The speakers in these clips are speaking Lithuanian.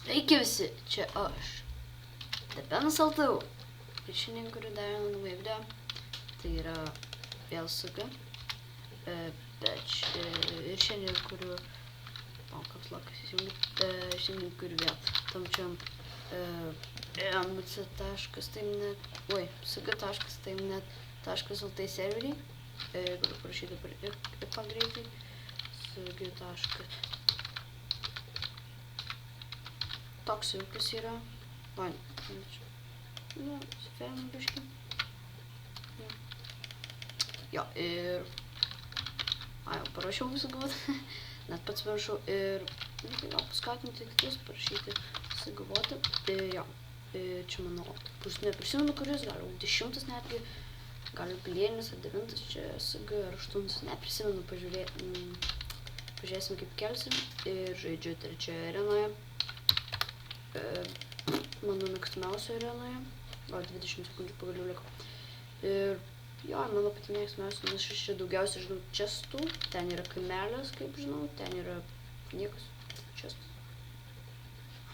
Sveiki visi, čia aš, Depenas LTU. Ir šiandien kuriu dar vieną naują video. Tai yra vėl saga. Bet ir šiandien kuriu... Kaps lakas įsijungi. Šiandien kuriu vėl tam pačiam mc.taimnet. Oi, saga.taimnet.lt serverį. Galiu parašyti dabar ir pagreitai. Saga. Toks vilkas yra. Va, nu, suferinu biškį. Jo, ir... jau parašiau visą galvotą. Net pats parašau ir... jo, paskatinti kitus parašyti sugalvoti. Jo, čia mano... neprisimenu kuris, gal 10 netgi. Gal pilienis ar 9, čia saga ar 8, neprisimenu, pažiūrėsim kaip kelsim. Ir žaidžiu 3 arenoje. Mano mėgstamiausio arenoje. O 20 sekundžių pagaliau liko. Ir jo, mano pati mėgstamiausia, nes aš čia daugiausiai žinau čestų. Ten yra kaimelės, kaip žinau. Ten yra niekas. Čestas.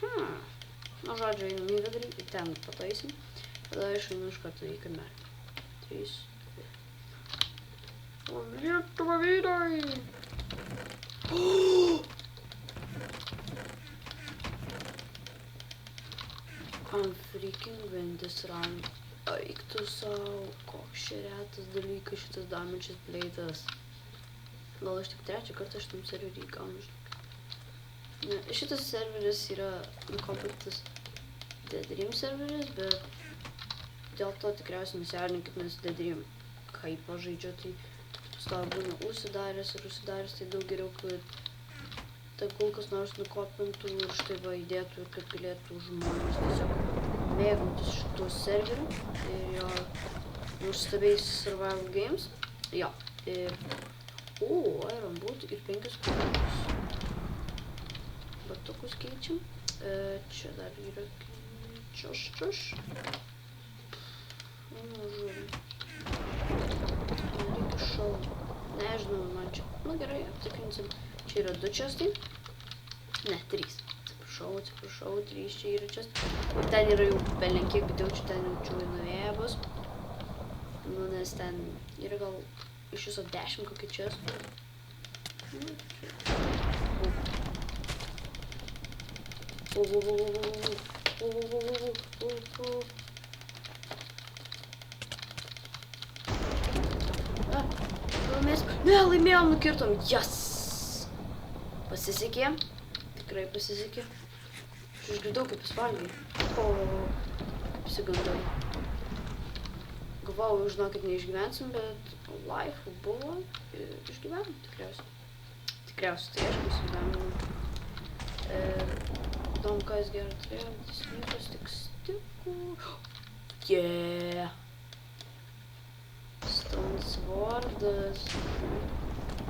Nu, žodžiu, einam į vidurį. Ir ten pataisim. Tada aš einu iš karto į kaimelį. 3, 2. O Lietuva vyrai! I'm freaking win this round. Eik tu sau, koks čia retas dalykas šitas damečias pleitas. Gal aš tik 3 kartą šitam serverį gaunu, žinok. Ne, šitas serveris yra komplektas Dead Dream serveris, bet dėl to tikriausiai nusiarninkit, nes Dead Dream kaip pažaidžia, tai pastovi būna užsidaręs, tai daug geriau, kad kol kas nors nukopintų ir štai va įdėtų ir kad galėtų žmonės tiesiog mėgautis šituo serveriu ir jo nuostabiais survival games. Jo, ir... Iron Boot ir 5 kūrimus. Batukus keičiam. Čia dar yra čiuš. Žiūrim. Reikia šau. Nežinau, man čia... Nu gerai, aptikrinsim. Čia yra 2 čestai. Ne, 3. Atsiprašau, 3 čia yra čestai. O ten yra jau belenkiek, bet jaučiu ten jaučiu nuėję bus. Nu, nes ten yra gal iš viso 10 kokį čestų. Ne, laimėjom, nukirtom. Yes! Pasisekė. Tikrai pasisekė. Aš išgirdau, kaip jis valgė. Kaip įsigandau. Galvojau, žinokit, neišgyvensim, bet life buvo ir išgyvenom, tikriausiai. Tikriausiai, tai aišku, įsigyvenom. Įdomu, ką jis gerai turėjo, bet jis niekas tik stiku. Yeah! Stone Swordas.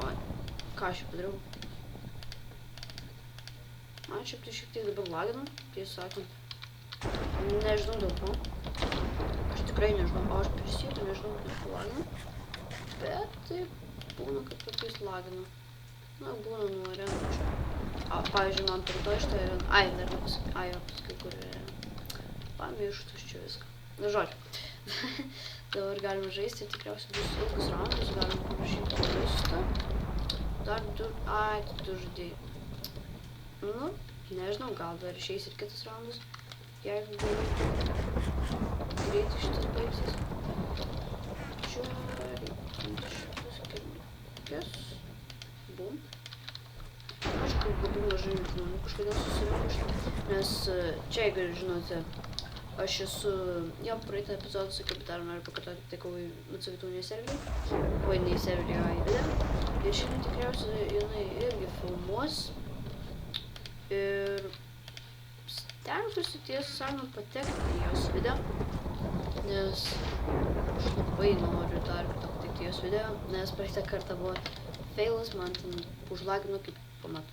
Oi, ką aš jau padariau? Man šiaip tai šiek tiek dabar laginu, tiesą sakant. Nežinau dėl ko. Aš tikrai nežinau, o aš prisiekiu, nežinau dėl ko laginu. Bet taip būna, kad kartais laginu. Na, būna nuo arenų čia. Pavyzdžiui, man pirto iš tai arenų. Dar nepasakai. Jo, pasakai, kur yra. Pamirštus čia viską. Na, žodžiu. Dabar galime žaisti, tikriausiai bus ilgus raundus, galime paprašyti listą. Dar 2, tai 2 žaidėjai. Nu, nežinau, gal dar išeis ir kitas raundas, jeigu greitai šitas baigsis. Čia reikia šitas keliukės. Bum. Aišku, labai mažai žmonių kažkodėl susirinko šitą, nes čia, jeigu žinote, aš esu, jau praeitą epizodą sakiau, bet dar noriu pakartoti, tekau į Macavitūnį serverį, o jinai serverį įvedė. Ir šiandien tikriausiai jinai irgi filmuos. Ir stengsiuosi tiesą sakant patekti į jos video, nes aš labai noriu dar patekti į jos video, nes praeitą kartą buvo failas, man ten užlagino kaip pamato.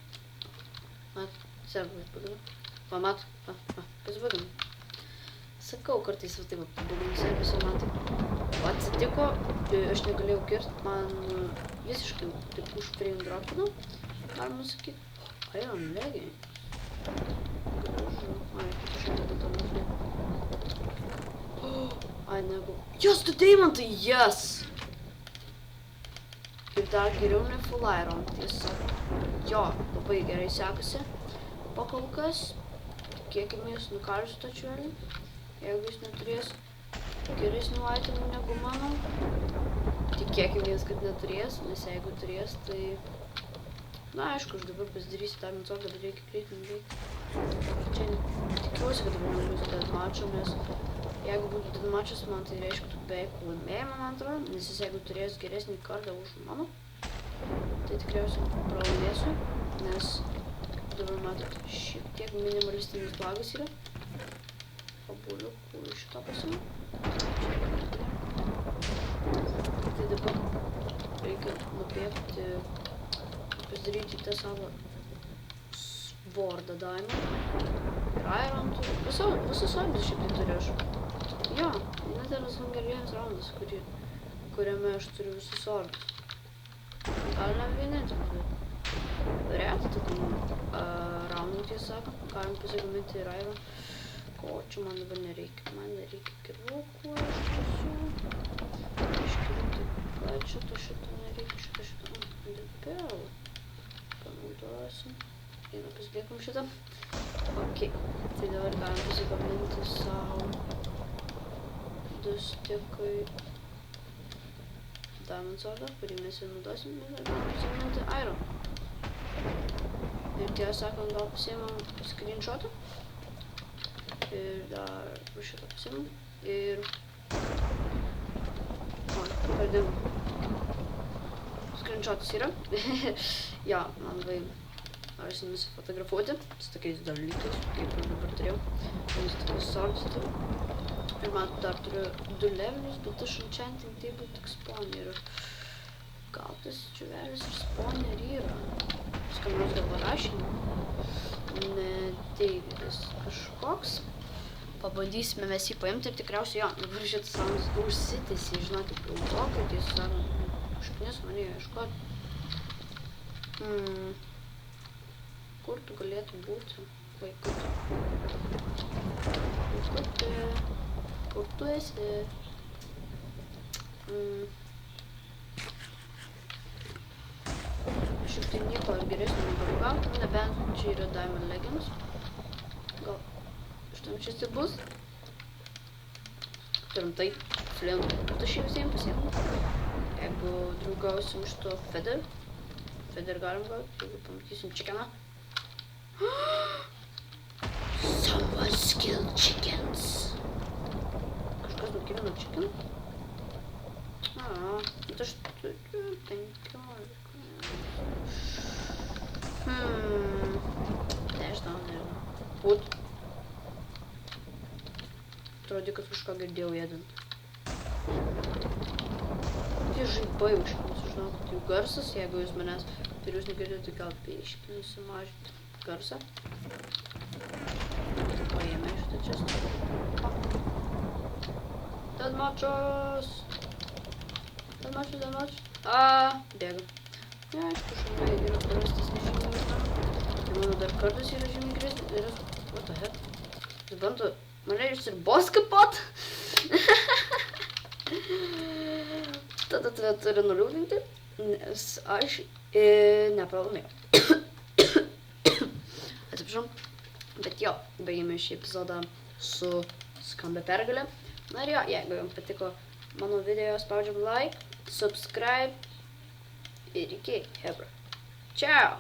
Serveris pagino. Pamato. Kas pagino? Sakau, kartais va taip pabūginu serveris ir man taip atsitiko, aš negalėjau kirsti, man visiškai taip užprindropino, galima sakyti. Iron Leggings. Gražu. negu... Jos, tu deimantai, yes! Ir dar geriau ne full iron, tiesa. Jo, labai gerai sekasi. Pakol kas, tikėkimės nukarsiu tą čiuolį. Jeigu jis neturės geresnių itemų negu mano, tikėkimės, kad neturės, nes jeigu turės, tai... Na, aišku, aš dabar pasidarysiu tą metodą, bet reikia greitai nuveikti. Čia tikiuosi, kad dabar nuliusiu deathmatch'o, nes jeigu būtų deathmatch'as, man tai reiškia beveik laimėjimą, man atrodo, nes jis jeigu turės geresnį kardą už mano, tai tikriausiai pralaimėsiu, nes dabar matot, šiek tiek minimalistinis bagas yra. Obuoliukų iš šito pasimu. Tai dabar reikia nubėgti, pasidaryti tą savo svordą diamond. Ir iron turiu. Visus svarbus šiaip tai turiu aš. Jo, net yra Hunger Games raundas, kuriame aš turiu visus svarbus. Gal ne vienintelis, bet reti tokių raundų, tiesą sakant, galim pasigaminti ir iron. Ko čia man dabar nereikia? Man nereikia kirvukų, aš tiesiu. Šito nereikia, šito. Dėl panaudosim. Einu pasidėkim šitą. Ok, tai dabar galim pasigaminti savo du stikai diamond swordą, kurį mes jau naudosim, ir galim pasigaminti iron. Ir tiesą sakant, gal pasiėmam screenshotą. Ir dar šitą pasiėmam. Ir... Oi, pradėjom. Screenshotas yra. Ja, man labai norisi nusifotografuoti su tokiais dalykais, kaip aš dabar turėjau. Nes tokius swords turiu. Ir man dar turiu 2 levelius, bet aš enchanting table tik spawner. Gal tas čiuvelis ir spawner yra. Skam nors gal parašinį. Ne, Davidas kažkoks. Pabandysime mes jį paimti ir tikriausiai jo, dabar šitas raundas užsitęsė, žinokit, ilgokai, tiesą sakant, kažknis mane ieškoti. Kur tu galėtų būti, vaikuti? Vaikuti, kur tu esi? Šiaip tai nieko geresnio negaliu gauti, nebent čia yra Diamond Legends. Gal šitam šis tai bus. Turim tai, flint, aš jį visiems pasiėmu. Jeigu draugausim iš to feather galim gauti, jeigu pamatysim chickeną. Someone's killed chickens. Kažkas nukilino chickeną? Bet aš turiu 15. Nežinau. Būt. Atrodė, kad kažką girdėjau ėdant. Tie žaibai užkimės, žinau, kad jų garsas, jeigu jūs manęs ir jūs negirdėjote, gal biškį nusimažinti garsą. Paėmė šitą čestą. Deathmatch'as! Bėgam. Ne, aišku, šalia yra prastas nežymiai. Tai mano dar kartas yra žymiai geresnis. What the heck? Jis bando mane išsirbos kapot. Tada tave turiu nuliūdinti, nes aš nepralaimėjau. Atsiprašau. Bet jo, baigėme šį epizodą su skambia pergalė. Na ir jo, jeigu jums patiko mano video, spaudžiam like, subscribe ir iki, hebra. Ciao!